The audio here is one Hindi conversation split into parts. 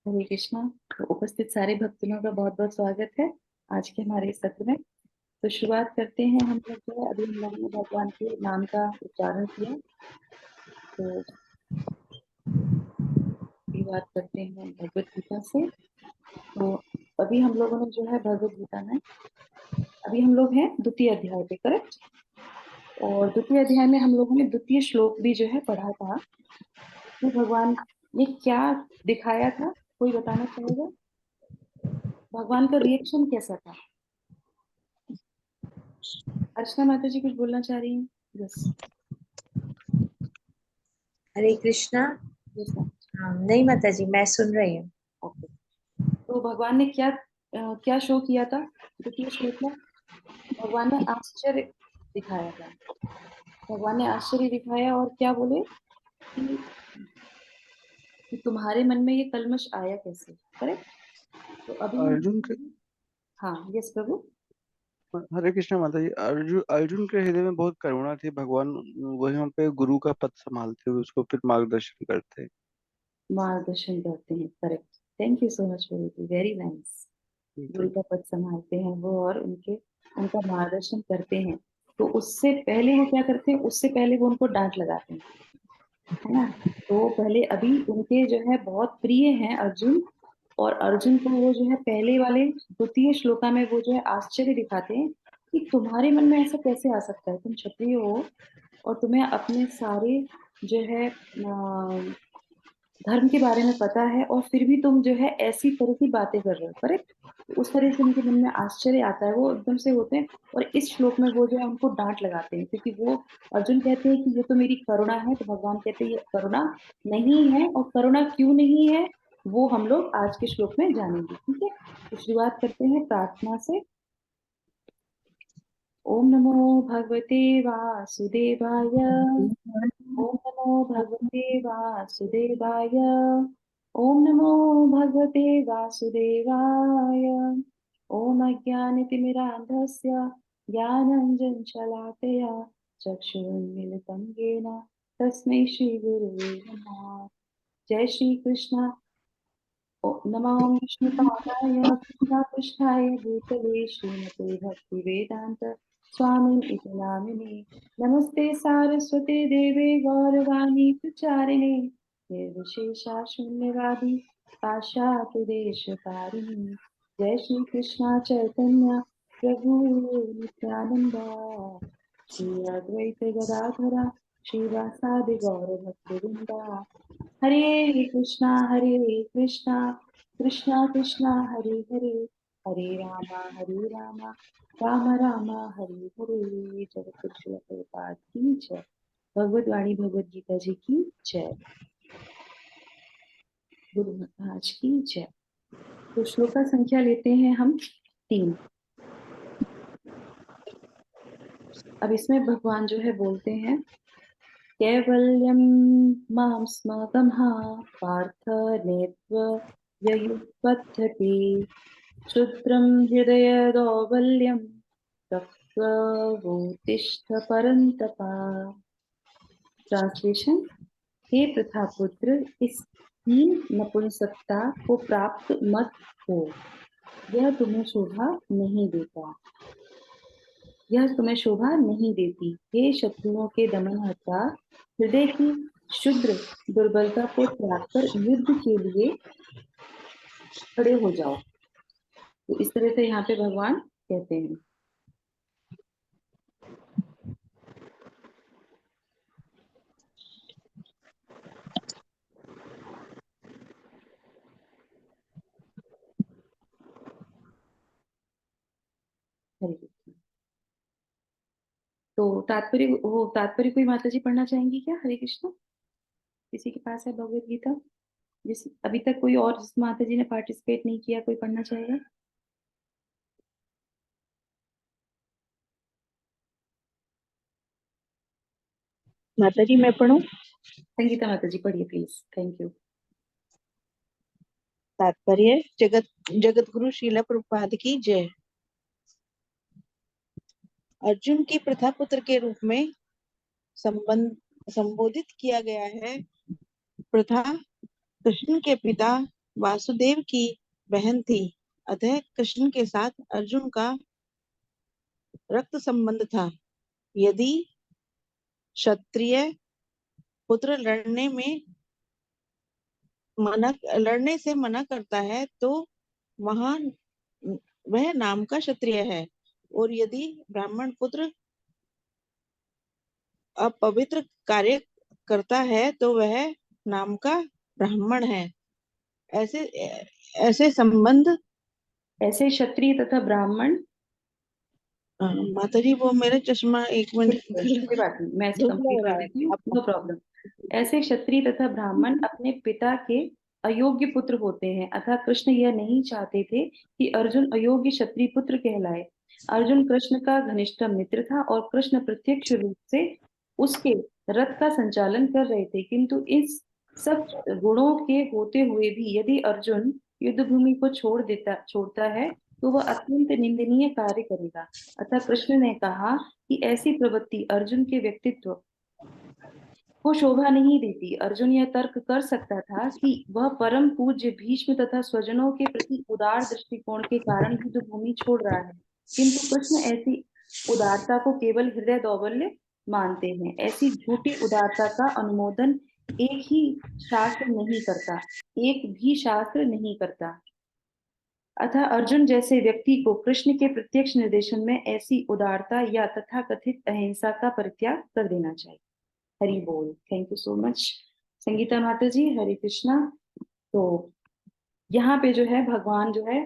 हरे कृष्णा। तो उपस्थित सारे भक्तों का बहुत बहुत स्वागत है आज के हमारे इस सत्र में। तो शुरुआत करते हैं। हम लोग जो है अभी हम लोगों ने भगवान के नाम का उच्चारण किया। तो शुरुआत करते हैं भगवत गीता से। तो अभी हम लोगों ने जो है भगवत गीता में अभी हम लोग हैं द्वितीय अध्याय पे, करेक्ट। और द्वितीय अध्याय में हम लोगों ने द्वितीय श्लोक भी जो है पढ़ा था। तो भगवान ने क्या दिखाया था, कोई बताना चाहेगा? भगवान का रिएक्शन कैसा था? अर्चना माता जी कुछ बोलना चाह रही हैं? Yes. Hare Krishna. Yes ma'am. हाँ, नहीं माता जी, मैं सुन रही हूँ। ओके। तो भगवान ने क्या शो किया था द्वितीय श्लोक में? भगवान ने आश्चर्य दिखाया था। भगवान ने आश्चर्य दिखाया और क्या बोले कि तुम्हारे मन में ये कल्मश आया कैसे, करेक्ट। तो अभी हम अर्जुन के हाँ, यस प्रभु। हरे कृष्ण माता जी। अर्जुन अर्जुन के हृदय में बहुत करुणा थी। भगवान वहीं पे गुरु का पद संभालते हुए उसको फिर मार्गदर्शन करते। मार्गदर्शन करते हैं, correct. Thank you so much Prabhu, very nice. गुरु का पद संभालते हैं वो और उनका मार्गदर्शन करते हैं। तो उससे पहले वो क्या करते हैं? उससे पहले वो उनको डांट लगाते हैं, है ना। तो पहले अभी उनके जो है बहुत प्रिय हैं अर्जुन। और अर्जुन को वो जो है पहले वाले द्वितीय श्लोका में वो जो है आश्चर्य दिखाते हैं कि तुम्हारे मन में ऐसा कैसे आ सकता है, तुम क्षत्रिय हो और तुम्हें अपने सारे जो है धर्म के बारे में पता है और फिर भी तुम जो है ऐसी तरह की बातें कर रहे हो, करेक्ट। उस तरह से उनके मन में आश्चर्य आता है, वो एकदम से होते हैं। और इस श्लोक में वो जो है उनको डांट लगाते हैं क्योंकि वो अर्जुन कहते हैं कि ये तो मेरी करुणा है। तो भगवान कहते हैं ये करुणा नहीं है, और करुणा क्यों नहीं है वो हम लोग आज के श्लोक में जानेंगे, ठीक है। तो शुरुआत करते हैं प्रार्थना से। ओम नमो भगवते वासुदेवाय। ओम नमो भगवते वासुदेवाय। ओम नमो भगवते वासुदेवाय। ओम अज्ञानतिमिरान्धस्य ज्ञानाञ्जनशलाकया चक्षुरुन्मीलितं येन तस्मै श्रीगुरुवे नमः। जय श्री कृष्ण। नमो विष्णुपादाय कृष्णापृष्ठाय भूतले श्रीमते भक्तिवेदान्त स्वामिन् इति नामिने। नमस्ते सारस्वते देवे गौरवाणी प्रचारिणे निर्विशेषा शून्यवादी पाश्चात्य देशकारिणी। जय श्री कृष्ण चैतन्य प्रभु नित्यानंद श्री अद्वैत गदाधरा श्रीवासादि गौर भक्तवृंदा। हरे कृष्णा कृष्णा कृष्णा हरे हरे, हरे राम राम राम हरे हरे। जगत श्री प्रभुपाद की जय। भगवत वाणी भगवत गीता जी की जय। गुरु महाराज की जय। तो श्लोका संख्या लेते हैं हम 3। अब इसमें भगवान जो है बोलते हैं कैवल्यं मां स्मगमः पार्थ नेत्वर्ययुपद्ध्यते क्षुद्रं हृदय दौर्बल्यं तत्त्वोत्तिष्ठ परन्तप। ट्रांसलेशन। हे प्रथापुत्र, इस हीन नपुंसकता को प्राप्त मत हो। यह तुम्हें शोभा नहीं देता, यह तुम्हें शोभा नहीं देती। हे शत्रुओं के दमनहर्ता, हृदय की शुद्र दुर्बलता को त्याग कर युद्ध के लिए खड़े हो जाओ। तो इस तरह से यहाँ पे भगवान कहते हैं। हरे कृष्ण। तो तात्पर्य कोई माता जी पढ़ना चाहेंगी क्या? हरे कृष्ण। किसी के पास है भगवत गीता? जिस अभी तक कोई और जिस माता जी ने पार्टिसिपेट नहीं किया, कोई पढ़ना चाहेगा? माता जी मैं पढ़ूं? संगीता माता जी पढ़िए प्लीज, थैंक यू। तात्पर्य। जगत गुरु श्रीला प्रभुपाद की जय। अर्जुन की प्रथा पुत्र के रूप में संबोधित किया गया है। प्रथा कृष्ण के पिता वासुदेव की बहन थी, अतः कृष्ण के साथ अर्जुन का रक्त संबंध था। यदि क्षत्रिय पुत्र लड़ने से मना करता है तो वहां वह नाम का क्षत्रिय है, और यदि ब्राह्मण पुत्र अपवित्र कार्य करता है तो वह नाम का ब्राह्मण है। ऐसे ऐसे संबंध ऐसे क्षत्रिय तथा ब्राह्मण, माता जी वो मेरा चश्मा एक मिनट कोई बात नहीं, मैं इसे धुंधला कंप्लीट हो कर रहा है देती हूँ, आपको। No problem. ऐसे क्षत्रिय तथा ब्राह्मण अपने पिता के अयोग्य पुत्र होते हैं, अतः कृष्ण यह नहीं चाहते थे कि अर्जुन अयोग्य क्षत्रिय पुत्र कहलाए। अर्जुन कृष्ण का घनिष्ठ मित्र था और कृष्ण प्रत्यक्ष रूप से उसके रथ का संचालन कर रहे थे, किंतु इस सब गुणों के होते हुए भी यदि अर्जुन युद्ध भूमि को छोड़ता है तो वह अत्यंत निंदनीय कार्य करेगा। अतः कृष्ण ने कहा कि ऐसी प्रवृत्ति अर्जुन के व्यक्तित्व को शोभा नहीं देती। अर्जुन यह तर्क कर सकता था कि वह परम पूज्य भीष्म तथा स्वजनों के प्रति उदार दृष्टिकोण के कारण युद्ध भूमि छोड़ रहा है, किंतु कृष्ण ऐसी उदारता को केवल हृदय दौर्बल्य मानते हैं। ऐसी झूठी उदारता का अनुमोदन एक भी शास्त्र नहीं करता। अतः अर्जुन जैसे व्यक्ति को कृष्ण के प्रत्यक्ष निर्देशन में ऐसी उदारता या तथाकथित अहिंसा का परित्याग कर देना चाहिए। हरि बोल। Thank you so much Sangeeta माता जी, हरे कृष्णा। तो यहाँ पे जो है भगवान जो है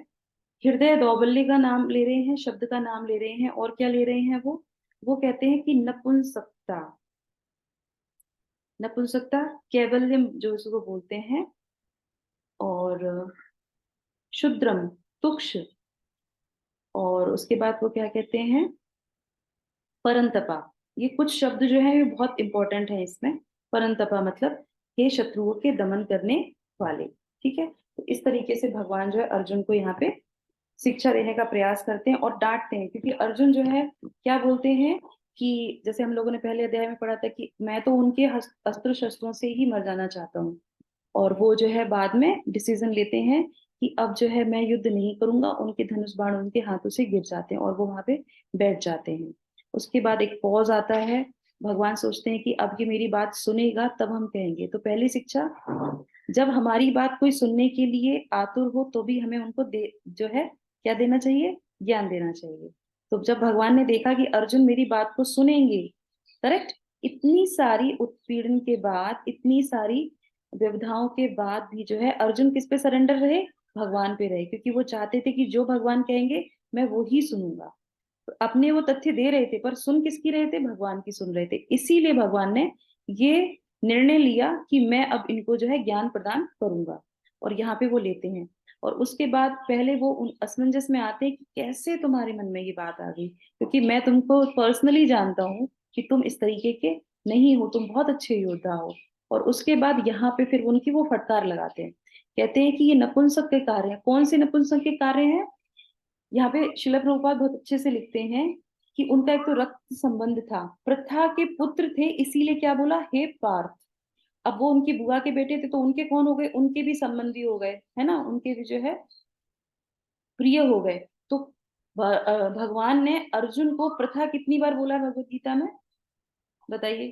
हृदय दौर्बल्य का नाम ले रहे हैं, शब्द का नाम ले रहे हैं, और क्या ले रहे हैं वो कहते हैं कि नपुंसकता, नपुंसकता कैवल्यम जो इसको बोलते हैं, और शुद्रम तुक्ष, और उसके बाद वो क्या कहते हैं, परंतपा। ये कुछ शब्द जो है ये बहुत इंपॉर्टेंट है इसमें। परंतपा मतलब हे शत्रुओं के दमन करने वाले। ठीक है, तो इस तरीके से भगवान जो है अर्जुन को यहाँ पे शिक्षा देने का प्रयास करते हैं और डांटते हैं, क्योंकि अर्जुन जो है क्या बोलते हैं कि जैसे हम लोगों ने पहले अध्याय में पढ़ा था कि मैं तो उनके अस्त्र शस्त्रों से ही मर जाना चाहता हूँ, और वो जो है बाद में डिसीजन लेते हैं कि अब जो है मैं युद्ध नहीं करूंगा। उनके धनुष बाण उनके हाथों से गिर जाते हैं और वो वहां पे बैठ जाते हैं। उसके बाद एक पॉज आता है, भगवान सोचते हैं कि अब ये मेरी बात सुनेगा तब हम कहेंगे। तो पहली शिक्षा, जब हमारी बात कोई सुनने के लिए आतुर हो तो भी हमें उनको जो है क्या देना चाहिए, ज्ञान देना चाहिए। तो जब भगवान ने देखा कि अर्जुन मेरी बात को सुनेंगे, करेक्ट, इतनी सारी उत्पीड़न के बाद, इतनी सारी व्यवधाओं के बाद भी जो है अर्जुन किस पे सरेंडर रहे, भगवान पे रहे, क्योंकि वो चाहते थे कि जो भगवान कहेंगे मैं वो ही सुनूंगा। तो अपने वो तथ्य दे रहे थे पर सुन किसकी रहे थे, भगवान की सुन रहे थे। इसीलिए भगवान ने ये निर्णय लिया कि मैं अब इनको जो है ज्ञान प्रदान करूंगा, और यहाँ पे वो लेते हैं। और उसके बाद पहले वो उन असमंजस में आते हैं कि कैसे तुम्हारे मन में ये बात आ गई, क्योंकि मैं तुमको पर्सनली जानता हूँ कि तुम इस तरीके के नहीं हो, तुम बहुत अच्छे योद्धा हो। और उसके बाद यहाँ पे फिर उनकी वो फटकार लगाते हैं, कहते हैं कि ये नपुंसक के कार्य हैं। कौन से नपुंसक के कार्य हैं? यहाँ पे शिला प्रभुपाद बहुत अच्छे से लिखते हैं कि उनका एक तो रक्त संबंध था, प्रथा के पुत्र थे, इसीलिए क्या बोला, हे पार्थ। अब वो उनकी बुआ के बेटे थे तो उनके कौन हो गए, उनके भी संबंधी हो गए, है ना, उनके भी जो है प्रिय हो गए। तो भगवान ने अर्जुन को प्रथा कितनी बार बोला भगवत गीता में, बताइए,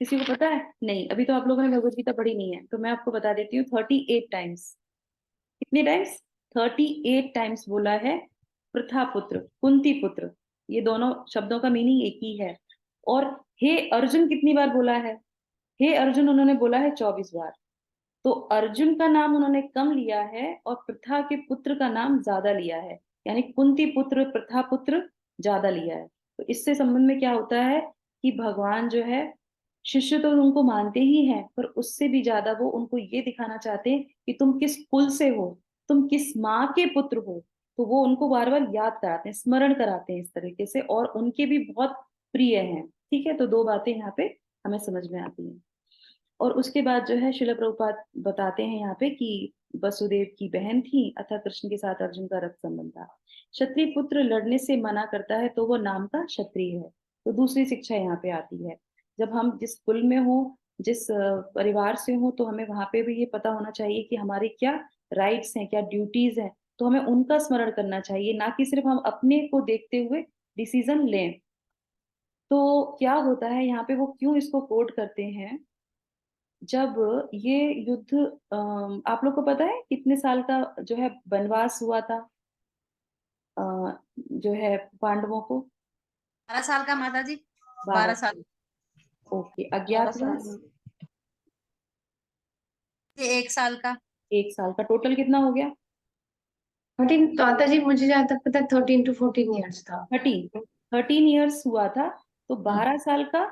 किसी को पता है? नहीं, अभी तो आप लोगों ने भगवत गीता पढ़ी नहीं है, तो मैं आपको बता देती हूँ, 38 टाइम्स। कितने टाइम्स? 38 टाइम्स बोला है प्रथा पुत्र, कुंती पुत्र। ये दोनों शब्दों का मीनिंग एक ही है। और हे अर्जुन कितनी बार बोला है? हे अर्जुन उन्होंने बोला है 24 बार। तो अर्जुन का नाम उन्होंने कम लिया है और प्रथा के पुत्र का नाम ज्यादा लिया है, यानी कुंती पुत्र, प्रथा पुत्र ज्यादा लिया है। तो इससे संबंध में क्या होता है कि भगवान जो है, शिष्य तो उनको मानते ही हैं, पर उससे भी ज्यादा वो उनको ये दिखाना चाहते हैं कि तुम किस कुल से हो, तुम किस माँ के पुत्र हो। तो वो उनको बार बार याद कराते हैं, स्मरण कराते हैं इस तरीके से, और उनके भी बहुत प्रिय हैं। ठीक है, तो दो बातें यहाँ पे हमें समझ में आती हैं। और उसके बाद जो है शिला प्रभुपाद बताते हैं यहाँ पे कि वसुदेव की बहन थी, अतः कृष्ण के साथ अर्जुन का रक्त संबंध था। क्षत्रिय पुत्र लड़ने से मना करता है तो वो नाम का क्षत्रिय है। तो दूसरी शिक्षा यहाँ पे आती है, जब हम जिस कुल में हो जिस परिवार से हो, तो हमें वहां पे भी ये पता होना चाहिए कि हमारे क्या राइट्स हैं, क्या ड्यूटीज हैं, तो हमें उनका स्मरण करना चाहिए, ना कि सिर्फ हम अपने को देखते हुए डिसीजन लें। तो क्या होता है यहाँ पे, वो क्यों इसको कोट करते हैं? जब ये युद्ध, आप लोग को पता है कितने साल का जो है वनवास हुआ था अ, जो है पांडवों को? 12 साल का माता जी, 12 12 साल। ओके। 12 अज्ञातवास? साल। ये 1 साल का। 1 साल का। टोटल कितना हो गया? 13 माता जी, मुझे जहाँ तक पता है 13 to 14 ईयर्स था। 13 ईयर्स हुआ था। तो 12 साल का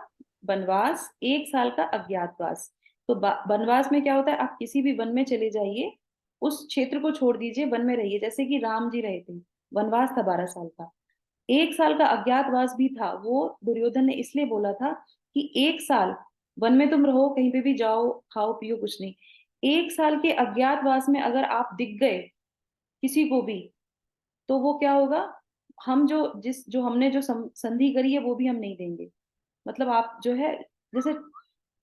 वनवास, 1 साल का अज्ञातवास। तो वनवास में क्या होता है, आप किसी भी वन में चले जाइए, उस क्षेत्र को छोड़ दीजिए, वन में रहिए, जैसे कि राम जी रहे थे। वनवास था 12 साल का। 1 साल का अज्ञातवास भी था। वो दुर्योधन ने इसलिए बोला था कि 1 साल वन में तुम रहो, कहीं पे भी जाओ, खाओ पियो, कुछ नहीं। 1 साल के अज्ञातवास में अगर आप दिख गए किसी को भी, तो वो क्या होगा, हम जो हमने जो संधि करी है वो भी हम नहीं देंगे। मतलब आप जो है, जैसे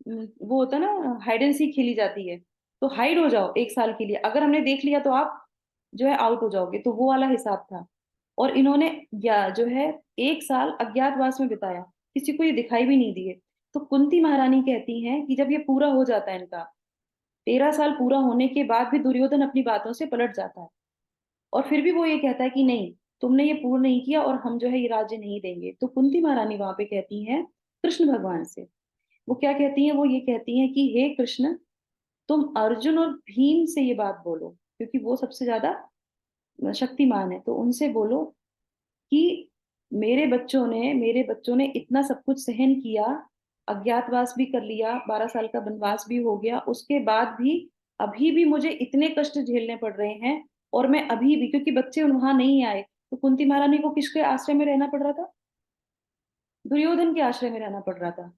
वो होता है ना, हाइड एंड सीक खेली जाती है, तो हाइड हो जाओ 1 साल के लिए, अगर हमने देख लिया तो आप जो है आउट हो जाओगे, तो वो वाला हिसाब था। और इन्होंने या जो है 1 साल अज्ञातवास में बिताया, किसी को ये दिखाई भी नहीं दिए। तो कुंती महारानी कहती हैं कि जब ये पूरा हो जाता है इनका, 13 साल पूरा होने के बाद भी दुर्योधन अपनी बातों से पलट जाता है, और फिर भी वो ये कहता है कि नहीं, तुमने ये पूर्ण नहीं किया और हम जो है ये राज्य नहीं देंगे। तो कुंती महारानी वहां पे कहती हैं कृष्ण भगवान से, वो क्या कहती हैं, वो ये कहती हैं कि हे कृष्ण, तुम अर्जुन और भीम से ये बात बोलो, क्योंकि वो सबसे ज्यादा शक्तिमान है, तो उनसे बोलो कि मेरे बच्चों ने इतना सब कुछ सहन किया, अज्ञातवास भी कर लिया, 12 साल का वनवास भी हो गया, उसके बाद भी अभी भी मुझे इतने कष्ट झेलने पड़ रहे हैं। और मैं अभी भी, क्योंकि बच्चे वहां नहीं आए, तो कुंती महारानी को किसके आश्रय में रहना पड़ रहा था? दुर्योधन के आश्रय में रहना पड़ रहा था।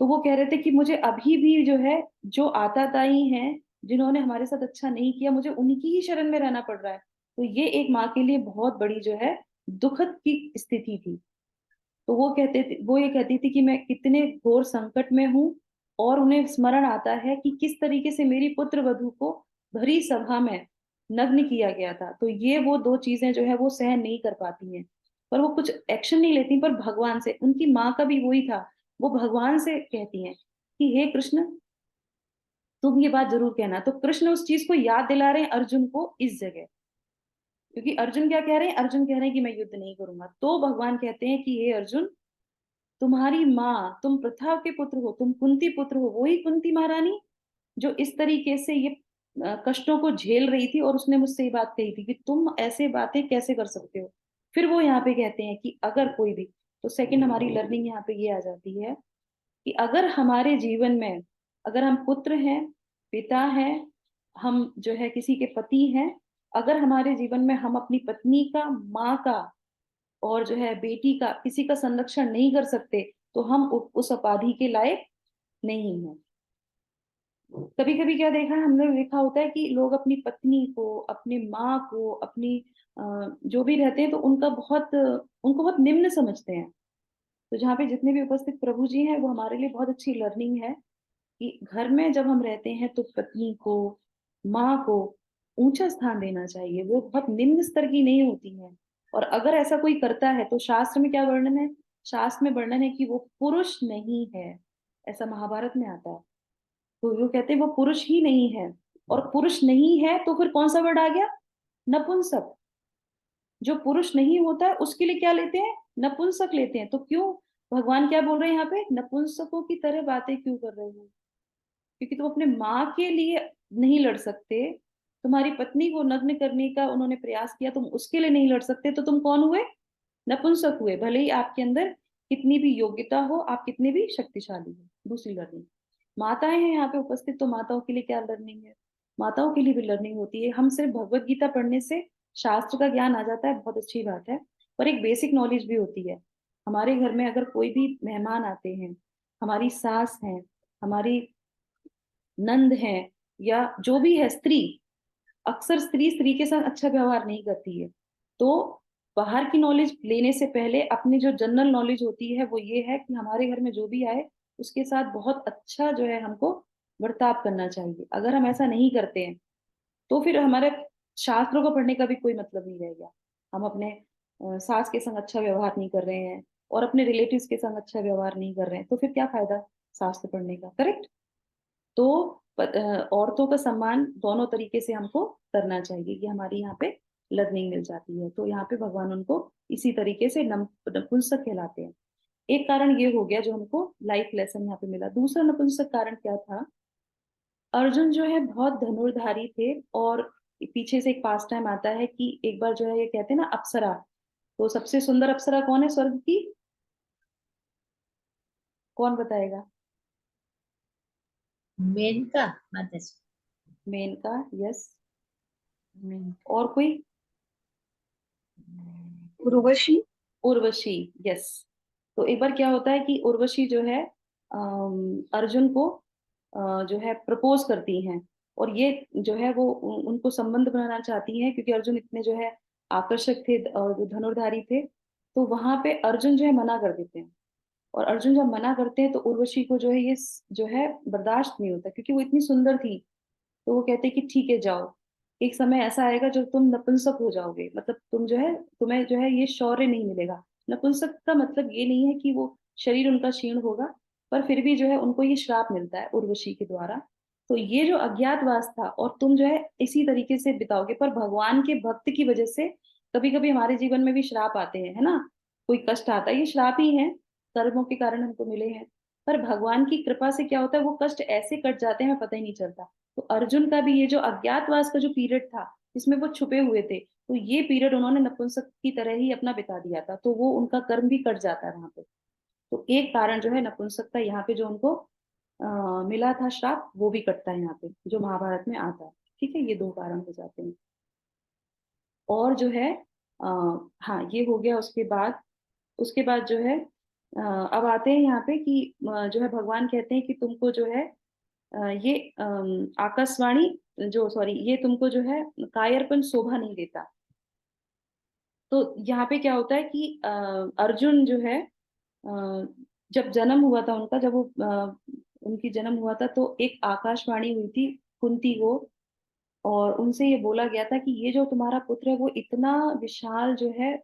तो वो कह रहे थे कि मुझे अभी भी जो है, जो आताताई हैं, जिन्होंने हमारे साथ अच्छा नहीं किया, मुझे उनकी ही शरण में रहना पड़ रहा है। तो ये एक माँ के लिए बहुत बड़ी जो है दुखद की स्थिति थी। तो वो ये कहती थी कि मैं कितने घोर संकट में हूँ, और उन्हें स्मरण आता है कि किस तरीके से मेरी पुत्र वधू को भरी सभा में नग्न किया गया था। तो ये वो दो चीजें जो है वो सहन नहीं कर पाती हैं, पर वो कुछ एक्शन नहीं लेती, पर भगवान से, उनकी माँ का भी वही था, वो भगवान से कहती हैं कि हे कृष्ण, तुम ये बात जरूर कहना। तो कृष्ण उस चीज को याद दिला रहे हैं अर्जुन को इस जगह, क्योंकि अर्जुन क्या कह रहे हैं, अर्जुन कह रहे हैं कि मैं युद्ध नहीं करूंगा। तो भगवान कहते हैं कि हे अर्जुन, तुम्हारी माँ, तुम प्रथा के पुत्र हो, तुम कुंती पुत्र हो, वही कुंती महारानी जो इस तरीके से ये कष्टों को झेल रही थी, और उसने मुझसे ये बात कही थी कि तुम ऐसे बातें कैसे कर सकते हो। फिर वो यहाँ पे कहते हैं कि अगर कोई भी, तो सेकंड हमारी लर्निंग यहाँ पे ये आ जाती है कि अगर हमारे जीवन में, अगर हम पुत्र हैं, पिता हैं, हम जो है किसी के पति हैं, अगर हमारे जीवन में हम अपनी पत्नी का, माँ का, और जो है बेटी का, किसी का संरक्षण नहीं कर सकते, तो हम उस उपाधि के लायक नहीं हैं। कभी कभी क्या देखा है हमने, देखा होता है कि लोग अपनी पत्नी को, अपनी माँ को, अपनी जो भी रहते हैं, तो उनको बहुत निम्न समझते हैं। तो जहाँ पे जितने भी उपस्थित प्रभु जी हैं, वो हमारे लिए बहुत अच्छी लर्निंग है कि घर में जब हम रहते हैं तो पत्नी को, माँ को ऊंचा स्थान देना चाहिए, वो बहुत निम्न स्तर की नहीं होती है। और अगर ऐसा कोई करता है तो शास्त्र में क्या वर्णन है? शास्त्र में वर्णन है कि वो पुरुष नहीं है, ऐसा महाभारत में आता है। तो वो कहते हैं वो पुरुष ही नहीं है, और पुरुष नहीं है तो फिर कौन सा वर्ड आ गया? नपुंसक। जो पुरुष नहीं होता है उसके लिए क्या लेते हैं? नपुंसक लेते हैं। तो क्यों भगवान क्या बोल रहे हैं यहाँ पे, नपुंसकों की तरह बातें क्यों कर रहे हो? क्योंकि तुम अपने माँ के लिए नहीं लड़ सकते, तुम्हारी पत्नी को नग्न करने का उन्होंने प्रयास किया, तुम उसके लिए नहीं लड़ सकते, तो तुम कौन हुए? नपुंसक हुए। भले ही आपके अंदर कितनी भी योग्यता हो, आप कितने भी शक्तिशाली हो। दूसरी लर्निंग, माताएं हैं यहाँ पे उपस्थित, तो माताओं के लिए क्या लर्निंग है? माताओं के लिए भी लर्निंग होती है। हम सिर्फ भगवत गीता पढ़ने से शास्त्र का ज्ञान आ जाता है, बहुत अच्छी बात है, पर एक बेसिक नॉलेज भी होती है। हमारे घर में अगर कोई भी मेहमान आते हैं, हमारी सास है, हमारी नंद है, या जो भी है स्त्री, अक्सर स्त्री स्त्री के साथ अच्छा व्यवहार नहीं करती है। तो बाहर की नॉलेज लेने से पहले अपनी जो जनरल नॉलेज होती है वो ये है कि हमारे घर में जो भी आए उसके साथ बहुत अच्छा जो है हमको बर्ताव करना चाहिए। अगर हम ऐसा नहीं करते हैं तो फिर हमारे शास्त्रों को पढ़ने का भी कोई मतलब नहीं रह गया। हम अपने सास के संग अच्छा व्यवहार नहीं कर रहे हैं और अपने रिलेटिव्स के संग अच्छा व्यवहार नहीं कर रहे हैं, तो फिर क्या फायदा शास्त्र पढ़ने का, करेक्ट? तो औरतों का सम्मान दोनों तरीके से हमको करना चाहिए, कि हमारी यहाँ पे लर्निंग मिल जाती है। तो यहाँ पे भगवान उनको इसी तरीके से नपुंसक कहलाते हैं। एक कारण ये हो गया जो हमको लाइफ लेसन यहाँ पे मिला। दूसरा नपुंसक कारण क्या था? अर्जुन जो है बहुत धनुर्धारी थे, और पीछे से एक पास टाइम आता है कि एक बार जो है ये कहते हैं ना अप्सरा, तो सबसे सुंदर अप्सरा कौन है स्वर्ग की? कौन बताएगा? मेनका माता जी। मेनका, यस। और कोई? उर्वशी। उर्वशी, यस। तो एक बार क्या होता है कि उर्वशी जो है अर्जुन को जो है प्रपोज करती हैं, और ये जो है वो उनको संबंध बनाना चाहती हैं, क्योंकि अर्जुन इतने जो है आकर्षक थे और जो धनुर्धारी थे। तो वहां पे अर्जुन जो है मना कर देते हैं, और अर्जुन जब मना करते हैं तो उर्वशी को जो है ये जो है बर्दाश्त नहीं होता, क्योंकि वो इतनी सुंदर थी। तो वो कहते हैं कि ठीक है जाओ, एक समय ऐसा आएगा जब तुम नपुंसक हो जाओगे, मतलब तुम जो है, तुम्हें जो है ये शौर्य नहीं मिलेगा। नपुंसक का मतलब ये नहीं है कि वो शरीर उनका क्षीण होगा, पर फिर भी जो है उनको ये श्राप मिलता है उर्वशी के द्वारा। तो ये जो अज्ञातवास था, और तुम जो है इसी तरीके से बिताओगे। पर भगवान के भक्त की वजह से कभी कभी हमारे जीवन में भी श्राप आते हैं, है ना? कोई कष्ट आता है, ये श्राप ही है, कर्मों के कारण हमको मिले हैं। पर भगवान की कृपा से क्या होता है, वो कष्ट ऐसे कट जाते हैं, हमें पता ही नहीं चलता। तो अर्जुन का भी ये जो अज्ञातवास का जो पीरियड था, जिसमें वो छुपे हुए थे, तो ये पीरियड उन्होंने नपुंसक की तरह ही अपना बिता दिया था, तो वो उनका कर्म भी कट जाता है वहां पे। तो एक कारण जो है नपुंसक का यहाँ पे जो उनको मिला था श्राप, वो भी कटता है यहाँ पे, जो महाभारत में आता है। ठीक है, ये दो कारण हो जाते हैं। और जो है आ, हाँ, ये हो गया। उसके बाद जो है अब आते हैं यहाँ पे कि जो है भगवान कहते हैं कि तुमको जो है ये आकाशवाणी, जो सॉरी, ये तुमको जो है कायरपन शोभा नहीं देता। तो यहाँ पे क्या होता है कि अर्जुन जो है जब जन्म हुआ था उनका, जब वो उनकी जन्म हुआ था, तो एक आकाशवाणी हुई थी कुंती को, और उनसे ये बोला गया था कि ये जो तुम्हारा पुत्र है वो इतना विशाल जो है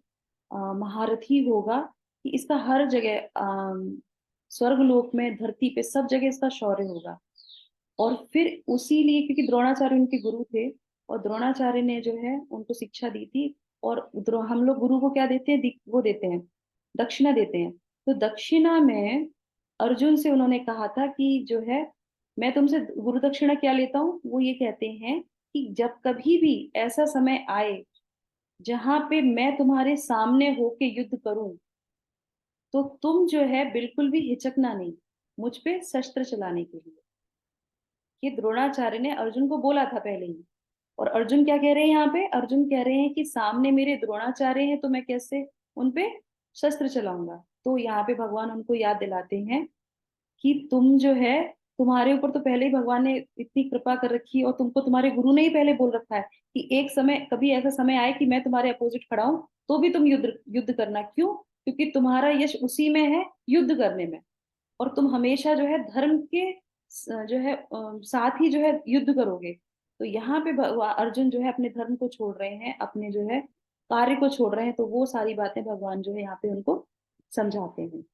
महारथी होगा कि इसका हर जगह स्वर्गलोक में, धरती पे, सब जगह इसका शौर्य होगा। और फिर उसी लिए, क्योंकि द्रोणाचार्य उनके गुरु थे, और द्रोणाचार्य ने जो है उनको शिक्षा दी थी। और हम लोग गुरु को क्या देते हैं? वो देते हैं, दक्षिणा देते हैं। तो दक्षिणा में अर्जुन से उन्होंने कहा था कि जो है मैं तुमसे गुरु दक्षिणा क्या लेता हूँ, वो ये कहते हैं कि जब कभी भी ऐसा समय आए जहां पे मैं तुम्हारे सामने होके युद्ध करूं, तो तुम जो है बिल्कुल भी हिचकना नहीं मुझ पे शस्त्र चलाने के लिए। ये द्रोणाचार्य ने अर्जुन को बोला था पहले ही। और अर्जुन क्या कह रहे हैं यहाँ पे? अर्जुन कह रहे हैं कि सामने मेरे द्रोणाचार्य हैं, तो मैं कैसे उनपे शस्त्र चलाऊंगा? तो यहाँ पे भगवान उनको याद दिलाते हैं कि तुम जो है, तुम्हारे ऊपर तो पहले ही भगवान ने इतनी कृपा कर रखी है, और तुमको तुम्हारे गुरु ने ही पहले बोल रखा है कि एक समय, कभी ऐसा समय आए कि मैं तुम्हारे अपोजिट खड़ा हूं, तो भी तुम युद्ध युद्ध करना। क्यों? क्योंकि तुम्हारा यश उसी में है, युद्ध करने में। और तुम हमेशा जो है धर्म के जो है साथ ही जो है युद्ध करोगे। तो यहाँ पे अर्जुन जो है अपने धर्म को छोड़ रहे हैं, अपने जो है कार्य को छोड़ रहे हैं। तो वो सारी बातें भगवान जो है यहाँ पे उनको समझाते हैं।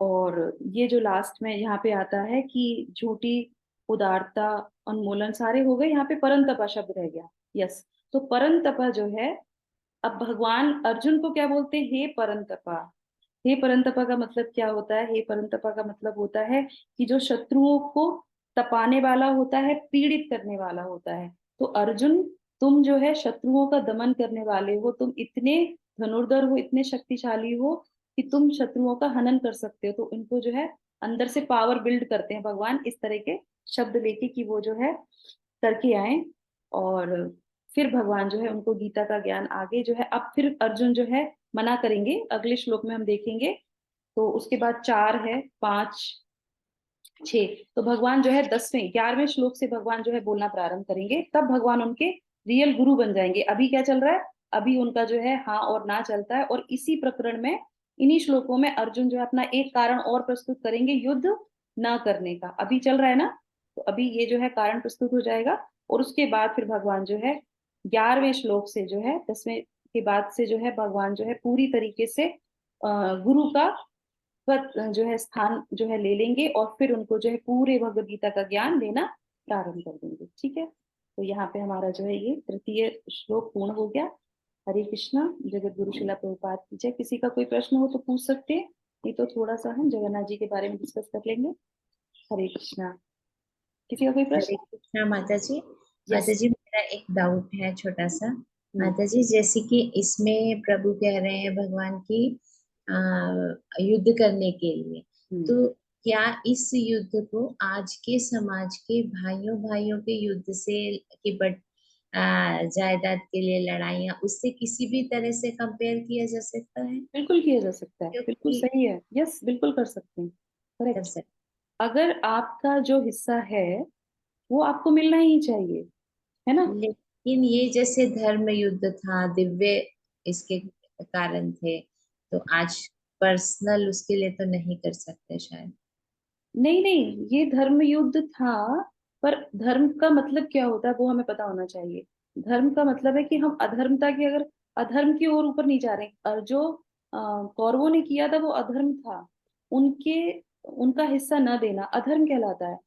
और ये जो लास्ट में यहाँ पे आता है कि झूठी उदारता, उन्मूलन सारे हो गए, यहाँ पे परंतपा शब्द रह गया। यस। तो परंतपा जो है, अब भगवान अर्जुन को क्या बोलते हैं? हे परंतपा। हे परंतपा का मतलब क्या होता है? हे परंतपा का मतलब होता है कि जो शत्रुओं को तपाने वाला होता है, पीड़ित करने वाला होता है। तो अर्जुन, तुम जो है शत्रुओं का दमन करने वाले हो, तुम इतने धनुर्धर हो, इतने शक्तिशाली हो कि तुम शत्रुओं का हनन कर सकते हो। तो इनको जो है अंदर से पावर बिल्ड करते हैं भगवान, इस तरह के शब्द लेके कि वो जो है करके आए। और फिर भगवान जो है उनको गीता का ज्ञान आगे जो है, अब फिर अर्जुन जो है मना करेंगे, अगले श्लोक में हम देखेंगे। तो उसके बाद 4 है, 5, 6, तो भगवान जो है 10वें 11वें श्लोक से भगवान जो है बोलना प्रारंभ करेंगे, तब भगवान उनके रियल गुरु बन जाएंगे। अभी क्या चल रहा है? अभी उनका जो है हाँ और ना चलता है, और इसी प्रकरण में इन्हीं श्लोकों में अर्जुन जो है अपना एक कारण और प्रस्तुत करेंगे युद्ध ना करने का। अभी चल रहा है ना, तो अभी ये जो है कारण प्रस्तुत हो जाएगा, और उसके बाद फिर भगवान जो है 11वें श्लोक से जो है 10वें के बाद से जो है भगवान जो है पूरी तरीके से गुरु का जो है स्थान जो है ले लेंगे, और फिर उनको जो है पूरे भगवद गीता का ज्ञान देना प्रारंभ कर देंगे। ठीक है, तो यहाँ पे हमारा जो है ये तृतीय श्लोक पूर्ण हो गया। हरे कृष्णा, जगत गुरु शिला प्रभुपाद की जय। किसी का कोई प्रश्न हो तो पूछ सकते हैं, नहीं तो थोड़ा सा हम जगन्नाथ जी के बारे में डिस्कस कर लेंगे। हरे कृष्णा, किसी का कोई हरे प्रश्न? कृष्णा माता जी। यस। माता जी मेरा एक डाउट है छोटा सा। माता जी जैसे कि इसमें प्रभु कह रहे हैं भगवान की युद्ध करने के लिए, तो क्या इस युद्ध को आज के समाज के भाइयों भाइयों के युद्ध से कि बट जायदाद के लिए लड़ाइयाँ, उससे किसी भी तरह से कंपेयर किया जा सकता है? बिल्कुल किया जा सकता है, बिल्कुल क्योंकि सही है। यस, बिल्कुल कर सकते हैं, कर करेक्ट। सकते अगर आपका जो हिस्सा है वो आपको मिलना ही चाहिए, है ना। लेकिन ये जैसे धर्म युद्ध था, दिव्य इसके कारण थे, तो आज पर्सनल उसके लिए तो नहीं कर सकते शायद। नहीं नहीं, ये धर्म युद्ध था, पर धर्म का मतलब क्या होता है वो हमें पता होना चाहिए। धर्म का मतलब है कि हम अधर्मता की, अगर अधर्म की ओर ऊपर नहीं जा रहे। और जो कौरवों ने किया था वो अधर्म था, उनके उनका हिस्सा न देना अधर्म कहलाता है।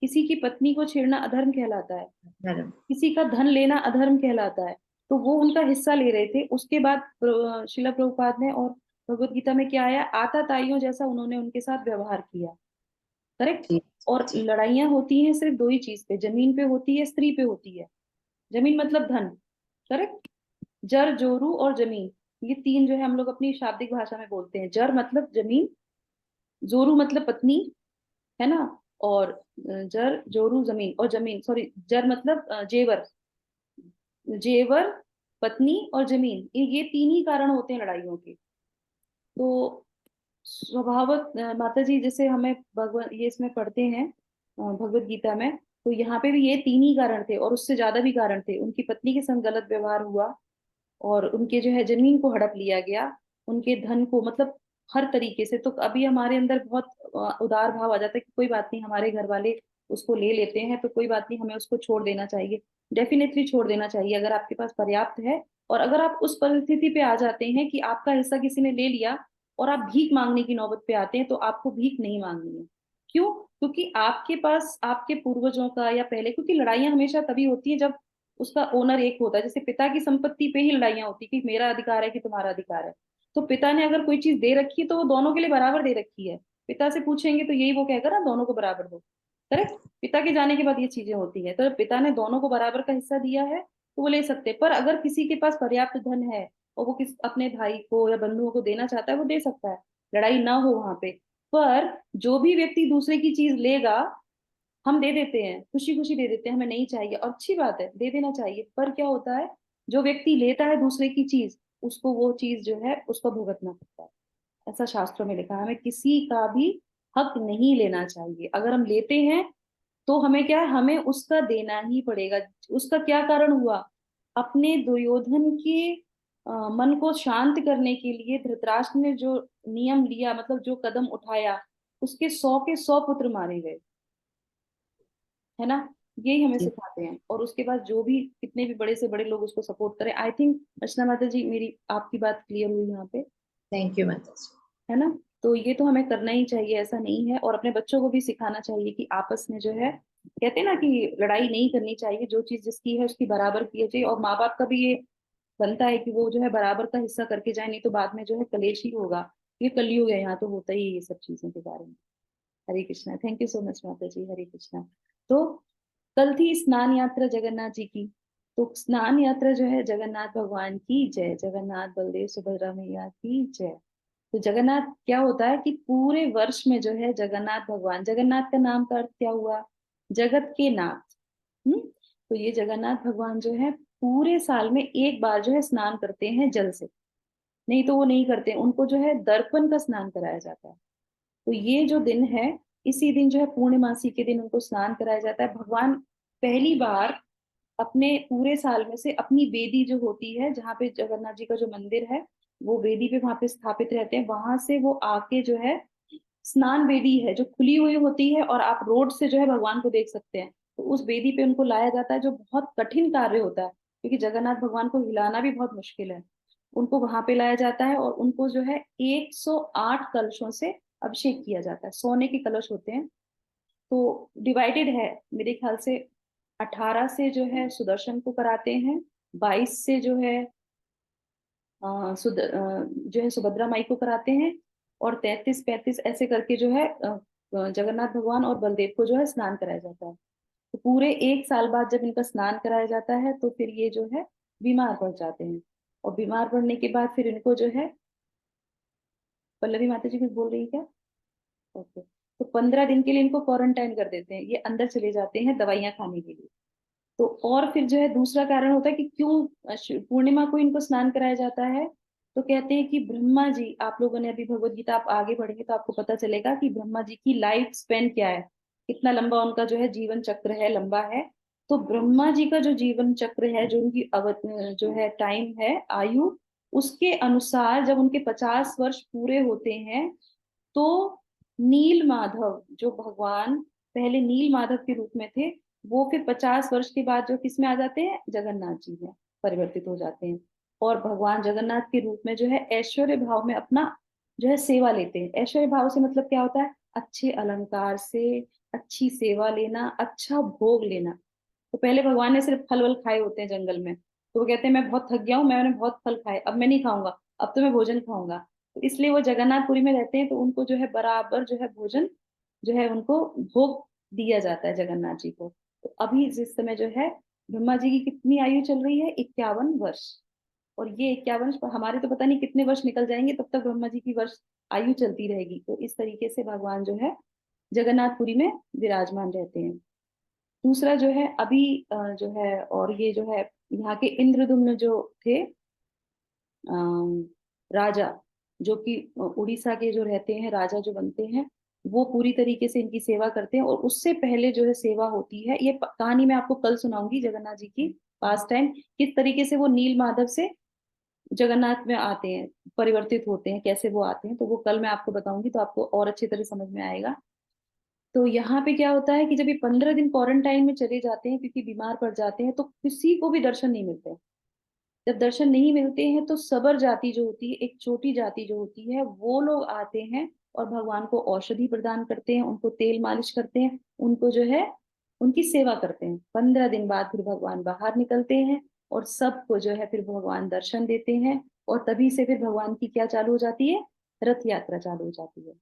किसी की पत्नी को छेड़ना अधर्म कहलाता है। धर्म। किसी का धन लेना अधर्म कहलाता है। तो वो उनका हिस्सा ले रहे थे। उसके बाद शिला प्रभुपाद ने और भगवत गीता में क्या आया, आताताइयों जैसा उन्होंने उनके साथ व्यवहार किया, करेक्ट। ठीक और ठीक। लड़ाइयां होती हैं सिर्फ दो ही चीज पे, जमीन पे होती है, स्त्री पे होती है। जमीन मतलब धन, करेक्ट। जर जोरू और जमीन, ये तीन जो है हम लोग अपनी शाब्दिक भाषा में बोलते हैं। जर मतलब जमीन, जोरू मतलब पत्नी, है ना। और जर जोरू जमीन, और जमीन सॉरी जर मतलब जेवर, जेवर, पत्नी और जमीन, ये तीन ही कारण होते हैं लड़ाइयों के। तो स्वभावत माता जी जैसे हमें भगवत ये इसमें पढ़ते हैं भगवत गीता में, तो यहाँ पे भी ये तीन ही कारण थे, और उससे ज्यादा भी कारण थे। उनकी पत्नी के संग गलत व्यवहार हुआ, और उनके जो है जमीन को हड़प लिया गया, उनके धन को, मतलब हर तरीके से। तो अभी हमारे अंदर बहुत उदार भाव आ जाता है कि कोई बात नहीं, हमारे घर वाले उसको ले लेते हैं तो कोई बात नहीं, हमें उसको छोड़ देना चाहिए। डेफिनेटली छोड़ देना चाहिए अगर आपके पास पर्याप्त है। और अगर आप उस परिस्थिति पे आ जाते हैं कि आपका हिस्सा किसी ने ले लिया और आप भीख मांगने की नौबत पे आते हैं, तो आपको भीख नहीं मांगनी है। क्यों? क्योंकि आपके पास आपके पूर्वजों का या पहले, क्योंकि लड़ाइयां हमेशा तभी होती है जब उसका ओनर एक होता है। जैसे पिता की संपत्ति पे ही लड़ाइयां होती कि मेरा अधिकार है कि तुम्हारा अधिकार है। तो पिता ने अगर कोई चीज दे रखी है तो वो दोनों के लिए बराबर दे रखी है। पिता से पूछेंगे तो यही वो कहेगा ना, दोनों को बराबर दो, करेक्ट। पिता के जाने के बाद ये चीजें होती है। तो पिता ने दोनों को बराबर का हिस्सा दिया है तो वो ले सकते हैं। पर अगर किसी के पास पर्याप्त धन है और वो किस अपने भाई को या बंधुओं को देना चाहता है, वो दे सकता है, लड़ाई ना हो वहां पे। पर जो भी व्यक्ति दूसरे की चीज लेगा, हम दे देते हैं, खुशी खुशी दे देते हैं, हमें नहीं चाहिए, और अच्छी बात है, दे देना चाहिए। पर क्या होता है, जो व्यक्ति लेता है दूसरे की चीज, उसको वो चीज जो है उसको भुगतना पड़ता है। ऐसा शास्त्रों में लिखा है। हमें किसी का भी हक नहीं लेना चाहिए। अगर हम लेते हैं तो हमें क्या है, हमें उसका देना ही पड़ेगा। उसका क्या कारण हुआ, अपने दुर्योधन के मन को शांत करने के लिए धृतराष्ट्र ने जो नियम लिया, मतलब जो कदम उठाया, उसके 100 के 100 पुत्र मारे गए, है ना। यही हमें ठीक। सिखाते हैं। और उसके बाद जो भी कितने भी बड़े से बड़े लोग उसको सपोर्ट करें। आई थिंक अर्चना माता जी, मेरी आपकी बात क्लियर हुई यहाँ पे, थैंक यू माता जी। है ना। तो ये तो हमें करना ही चाहिए, ऐसा नहीं है। और अपने बच्चों को भी सिखाना चाहिए कि आपस में जो है, कहते हैं ना कि लड़ाई नहीं करनी चाहिए, जो चीज जिसकी है उसकी बराबर की चाहिए। और माँ बाप का भी ये बनता है कि वो जो है बराबर का हिस्सा करके जाए, नहीं तो बाद में जो है कलेश ही होगा। ये कलयुग है, यहाँ तो होता ही है ये सब चीजों के बारे में। Hare Krishna, thank you so much माता जी। हरे कृष्णा। तो कल थी स्नान यात्रा जगन्नाथ जी की। तो स्नान यात्रा जो है जगन्नाथ भगवान की जय, जगन्नाथ बलदेव सुभद्रा मैया की जय। तो जगन्नाथ क्या होता है कि पूरे वर्ष में जो है जगन्नाथ भगवान, जगन्नाथ का नाम का अर्थ क्या हुआ, जगत के नाथ। तो ये जगन्नाथ भगवान जो है पूरे साल में एक बार जो है स्नान करते हैं जल से। नहीं तो वो नहीं करते, उनको जो है दर्पण का स्नान कराया जाता है। तो ये जो दिन है, इसी दिन जो है पूर्णिमासी के दिन उनको स्नान कराया जाता है। भगवान पहली बार अपने पूरे साल में से अपनी वेदी जो होती है, जहाँ पे जगन्नाथ जी का जो मंदिर है, वो वेदी पे वहां पे स्थापित रहते हैं, वहां से वो आके जो है स्नान वेदी है जो खुली हुई होती है और आप रोड से जो है भगवान को देख सकते हैं, तो उस वेदी पे उनको लाया जाता है, जो बहुत कठिन कार्य होता है क्योंकि जगन्नाथ भगवान को हिलाना भी बहुत मुश्किल है। उनको वहां पे लाया जाता है और उनको जो है 108 कलशों से अभिषेक किया जाता है, सोने के कलश होते हैं। तो डिवाइडेड है मेरे ख्याल से, 18 से जो है सुदर्शन को कराते हैं, 22 से जो है जो है सुभद्रा माई को कराते हैं, और 33-35 ऐसे करके जो है जगन्नाथ भगवान और बलदेव को जो है स्नान कराया जाता है। तो पूरे 1 साल बाद जब इनका स्नान कराया जाता है तो फिर ये जो है बीमार पड़ जाते हैं, और बीमार पड़ने के बाद फिर इनको जो है, पल्लवी माता जी कुछ बोल रही है क्या? ओके। तो 15 दिन के लिए इनको क्वारंटाइन कर देते हैं, ये अंदर चले जाते हैं दवाइयां खाने के लिए। तो और फिर जो है दूसरा कारण होता है कि क्यों पूर्णिमा को इनको स्नान कराया जाता है, तो कहते हैं कि ब्रह्मा जी, आप लोगों ने अभी भगवत गीता आप आगे पढ़ेंगे तो आपको पता चलेगा कि ब्रह्मा जी की लाइफ स्पेन क्या है, कितना लंबा उनका जो है जीवन चक्र है, लंबा है। तो ब्रह्मा जी का जो जीवन चक्र है, जो उनकी जो है टाइम है, आयु, उसके अनुसार जब उनके 50 वर्ष पूरे होते हैं तो नील माधव जो भगवान पहले नील माधव के रूप में थे, वो फिर 50 वर्ष के बाद जो किस में आ जाते हैं, जगन्नाथ जी में परिवर्तित हो जाते हैं। और भगवान जगन्नाथ के रूप में जो है ऐश्वर्य भाव में अपना जो है सेवा लेते हैं। ऐश्वर्य भाव से मतलब क्या होता है, अच्छे अलंकार से अच्छी सेवा लेना, अच्छा भोग लेना। तो पहले भगवान ने सिर्फ फल वल खाए होते हैं जंगल में, तो वो कहते हैं मैं बहुत थक गया हूँ, मैंने बहुत फल खाए, अब मैं नहीं खाऊंगा, अब तो मैं भोजन खाऊंगा। तो इसलिए वो जगन्नाथपुरी में रहते हैं, तो उनको जो है बराबर जो है भोजन जो है उनको भोग दिया जाता है जगन्नाथ जी को। तो अभी जिस समय जो है ब्रह्मा जी की कितनी आयु चल रही है, 51 वर्ष। और ये 51 हमारे तो पता नहीं कितने वर्ष निकल जाएंगे, तब तक ब्रह्मा जी की वर्ष आयु चलती रहेगी। तो इस तरीके से भगवान जो है जगन्नाथपुरी में विराजमान रहते हैं। दूसरा जो है अभी जो है, और ये जो है यहाँ के इंद्रदुम्न जो थे राजा, जो कि उड़ीसा के जो रहते हैं राजा जो बनते हैं, वो पूरी तरीके से इनकी सेवा करते हैं। और उससे पहले जो है सेवा होती है, ये कहानी मैं आपको कल सुनाऊंगी जगन्नाथ जी की पास टाइम, किस तरीके से वो नील माधव से जगन्नाथ में आते हैं, परिवर्तित होते हैं, कैसे वो आते हैं, तो वो कल मैं आपको बताऊंगी तो आपको और अच्छी तरह समझ में आएगा। तो यहाँ पे क्या होता है कि जब ये 15 दिन क्वारंटाइन में चले जाते हैं क्योंकि बीमार पड़ जाते हैं, तो किसी को भी दर्शन नहीं मिलते। जब दर्शन नहीं मिलते हैं तो सबर जाति जो होती है, एक छोटी जाति जो होती है, वो लोग आते हैं और भगवान को औषधि प्रदान करते हैं, उनको तेल मालिश करते हैं, उनको जो है उनकी सेवा करते हैं। 15 दिन बाद फिर भगवान बाहर निकलते हैं और सबको जो है फिर भगवान दर्शन देते हैं। और तभी से फिर भगवान की क्या चालू हो जाती है, रथ यात्रा चालू हो जाती है।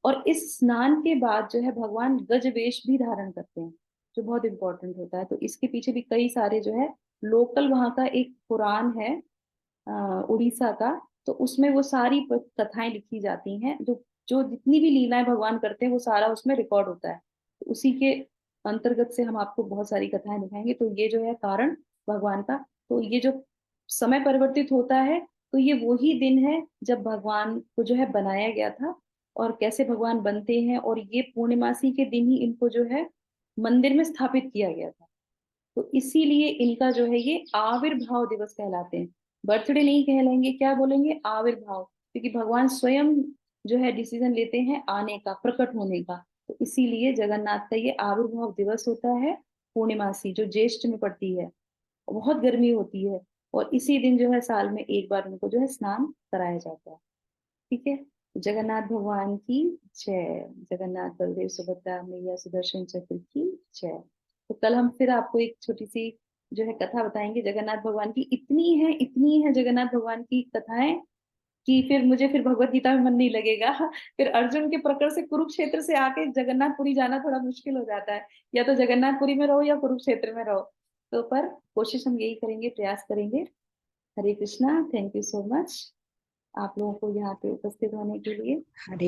और इस स्नान के बाद जो है भगवान गज वेश भी धारण करते हैं, जो बहुत इंपॉर्टेंट होता है। तो इसके पीछे भी कई सारे जो है लोकल वहाँ का एक पुराण है उड़ीसा का, तो उसमें वो सारी कथाएं लिखी जाती हैं, जो जो जितनी भी लीलाएं भगवान करते हैं वो सारा उसमें रिकॉर्ड होता है। तो उसी के अंतर्गत से हम आपको बहुत सारी कथाएं दिखाएंगे। तो ये जो है कारण भगवान का, तो ये जो समय परिवर्तित होता है, तो ये वही दिन है जब भगवान को जो है बनाया गया था, और कैसे भगवान बनते हैं, और ये पूर्णिमासी के दिन ही इनको जो है मंदिर में स्थापित किया गया था। तो इसीलिए इनका जो है ये आविर्भाव दिवस कहलाते हैं। बर्थडे नहीं कहलाएंगे, क्या बोलेंगे, आविर्भाव, क्योंकि भगवान स्वयं जो है डिसीजन लेते हैं आने का, प्रकट होने का। तो इसीलिए जगन्नाथ का ये आविर्भाव दिवस होता है, पूर्णिमासी जो ज्येष्ठ में पड़ती है, बहुत गर्मी होती है, और इसी दिन जो है साल में एक बार उनको जो है स्नान कराया जाता है। ठीक है, जगन्नाथ भगवान की जय। जगन्नाथ बलदेव सुभद्रा मैया सुदर्शन चक्र की जय। तो कल हम फिर आपको एक छोटी सी जो है कथा बताएंगे जगन्नाथ भगवान की। इतनी है जगन्नाथ भगवान की कथाएं कि फिर मुझे फिर भगवत गीता में मन नहीं लगेगा। फिर अर्जुन के प्रकरण से कुरुक्षेत्र से आके जगन्नाथपुरी जाना थोड़ा मुश्किल हो जाता है, या तो जगन्नाथपुरी में रहो या कुरुक्षेत्र में रहो। तो पर कोशिश हम यही करेंगे, प्रयास करेंगे। Hare Krishna, thank you so much आप लोगों को यहाँ पे उपस्थित होने के लिए। हरे